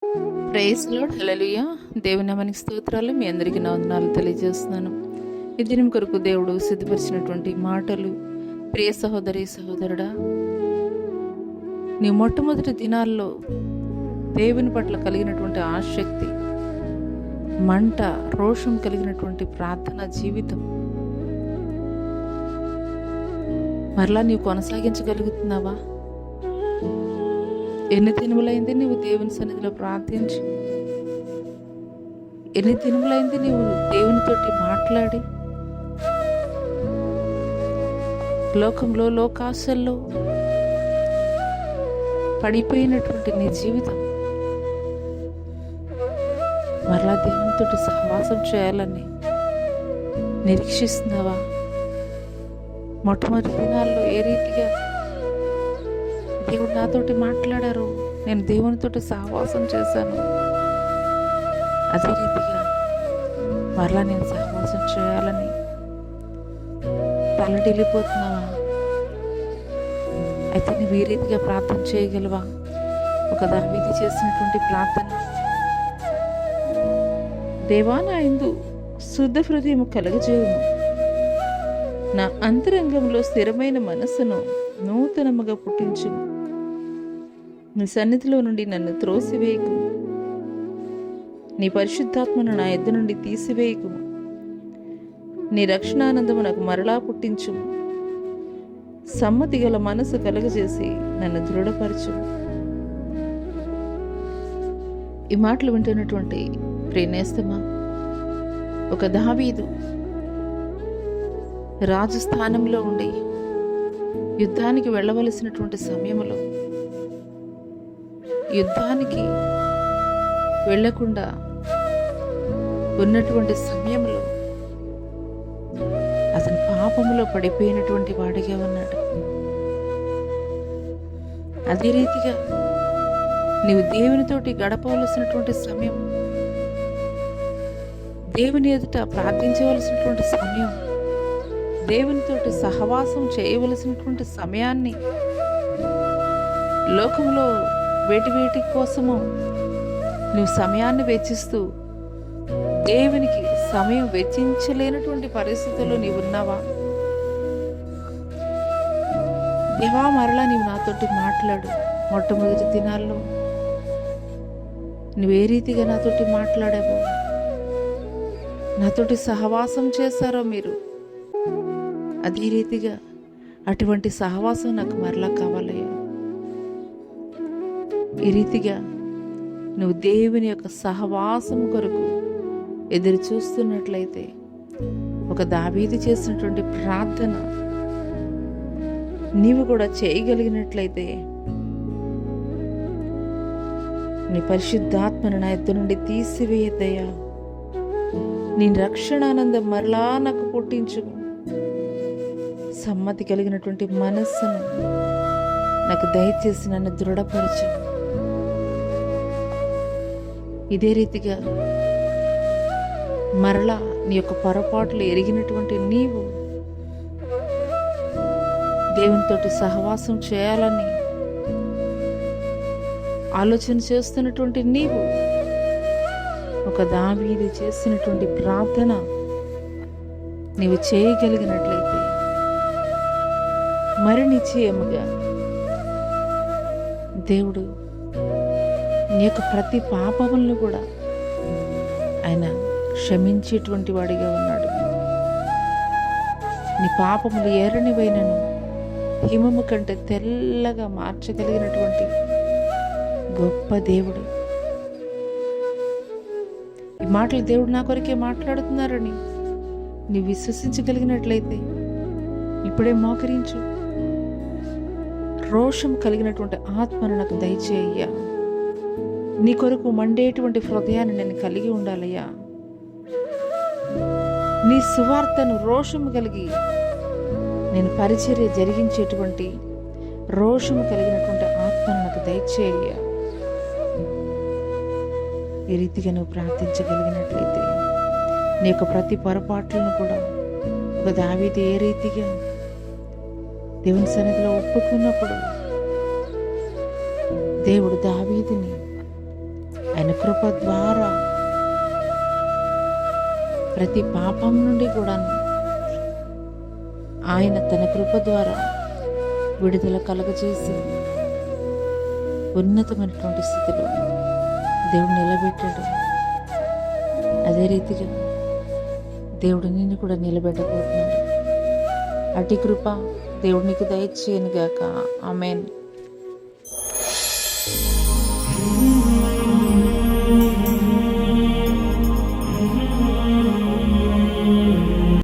Praise lord, హల్లెలూయా. దేవుని నామానికి స్తోత్రాలు. మీ అందరికీ నా వందనాలు తెలియజేస్తున్నాను. ఈ దినం కొరకు దేవుడు సిద్ధపరిచినటువంటి మాటలు. ప్రియ సహోదరి సహోదరుడా, నీ మొట్టమొదటి దినాల్లో దేవుని పట్ల కలిగినటువంటి ఆసక్తి, మంట, రోషం కలిగినటువంటి ప్రార్థన జీవితం మరలా నీవు కొనసాగించగలుగుతున్నావా? ఎన్ని దినములైంది నీవు దేవుని సన్నిధిలో ప్రార్థించి, ఎన్ని దినములైంది నీవు దేవునితోటి మాట్లాడి, లోకంలో లోకాశల్లో పడిపోయినటువంటి నీ జీవితం మరలా దేవునితోటి సహవాసం చేయాలని నిరీక్షిస్తున్నావా? మొట్టమొదటి దినాల్లో ఏ రీతిగా దేవుడు నాతోటి మాట్లాడారు, నేను దేవునితోటి సహవాసం చేశాను, అదే రీతిగా మరలా నేను సహవాసం చేయాలని తలడిల్లిపోతున్నావా? అయితే నువ్వు ఈ రీతిగా ప్రార్థన చేయగలవా? ఒక దావీదు చేసినటువంటి ప్రార్థన, దేవా నా యందు శుద్ధ హృదయం కలుగజేయుము, నా అంతరంగంలో స్థిరమైన మనస్సును నూతనముగా పుట్టించుము, నీ సన్నిధిలో నుండి నన్ను త్రోసివేయకు, నీ పరిశుద్ధాత్మను నా యొద్ద నుండి తీసివేయకు, నీ రక్షణానందము నాకు మరలా పుట్టించుము, సమ్మతి గల మనసు కలుగజేసి నన్ను దృఢపరచుము. ఈ మాటలు వింటున్నటువంటి ప్రియనేస్తమా, ఒక దావీదు రాజస్థానంలో ఉండి యుద్ధానికి వెళ్ళవలసినటువంటి సమయంలో యుద్ధానికి వెళ్ళకుండా ఉన్నటువంటి సమయంలో అతను పాపములో పడిపోయినటువంటి వాడిగా ఉన్నాడు. అదే రీతిగా నీవు దేవునితోటి గడపవలసినటువంటి సమయం, దేవుని ఎదుట ప్రార్థించవలసినటువంటి సమయం, దేవునితోటి సహవాసం చేయవలసినటువంటి సమయాన్ని లోకంలో వేటి కోసము నువ్వు సమయాన్ని వెచ్చిస్తూ దేవునికి సమయం వెచ్చించలేనటువంటి పరిస్థితుల్లో నీవు ఉన్నావా? దేవా మరలా నీవు నాతోటి మాట్లాడు. మొట్టమొదటి దినాల్లో నువ్వే రీతిగా నాతోటి మాట్లాడావో, నాతోటి సహవాసం చేశారో మీరు, అదే రీతిగా అటువంటి సహవాసం నాకు మరలా కావాలయ్యా. ఈ రీతిగా నువ్వు దేవుని యొక్క సహవాసం కొరకు ఎదురు చూస్తున్నట్లయితే, ఒక దావీదు చేసినటువంటి ప్రార్థన నీవు కూడా చేయగలిగినట్లయితే, నీ పరిశుద్ధాత్మను నా యొద్ద నుండి తీసివేయద్దయ్యా, నీ రక్షణానందం మరలా నాకు పుట్టించు, సమ్మతి కలిగినటువంటి మనస్సును నాకు దయచేసి నన్ను దృఢపరచు. ఇదే రీతిగా మరలా నీ యొక్క పొరపాట్లు ఎరిగినటువంటి నీవు దేవునితోటి సహవాసం చేయాలని ఆలోచన చేస్తున్నటువంటి నీవు ఒక దావీదు చేసినటువంటి ప్రార్థన నీవు చేయగలిగినట్లయితే, మరి నిశ్చయముగా దేవుడు నీ యొక్క ప్రతి పాపములను కూడా ఆయన క్షమించేటువంటి వాడిగా ఉన్నాడు. నీ పాపములు ఏరనివైనను హిమము కంటే తెల్లగా మార్చగలిగినటువంటి గొప్ప దేవుడు. ఈ మాటలు దేవుడు నా కొరకే మాట్లాడుతున్నారని నీవు విశ్వసించగలిగినట్లయితే ఇప్పుడే మోకరించు. రోషం కలిగినటువంటి ఆత్మను నాకు దయచేయ్యా. నీ కొరకు మండేటువంటి హృదయాన్ని నేను కలిగి ఉండాలయ్యా. నీ సువార్తను రోషము కలిగి నేను పరిచర్య జరిగించేటువంటి రోషము కలిగినటువంటి ఆత్మను నాకు దయచేయ్యా. ఈ రీతిగా నువ్వు ప్రార్థించగలిగినట్లయితే నీ యొక్క ప్రతి పొరపాట్లను కూడా ఒక దావీదు ఏ రీతిగా దేవుని సన్నిధిలో ఒప్పుకున్నప్పుడు దేవుడు దావీదుని ఆయన కృప ద్వారా ప్రతి పాపం నుండి కూడా ఆయన తన కృప ద్వారా విడుదల కలుగజేసి ఉన్నతమైనటువంటి స్థితిలో దేవుడు నిలబెట్టాడు. అదే రీతిగా దేవుడు నిన్ను కూడా నిలబెట్టబోతున్నాడు. అటు కృప దేవుడు నీకు దయచేయను గాక. ఆమేన్.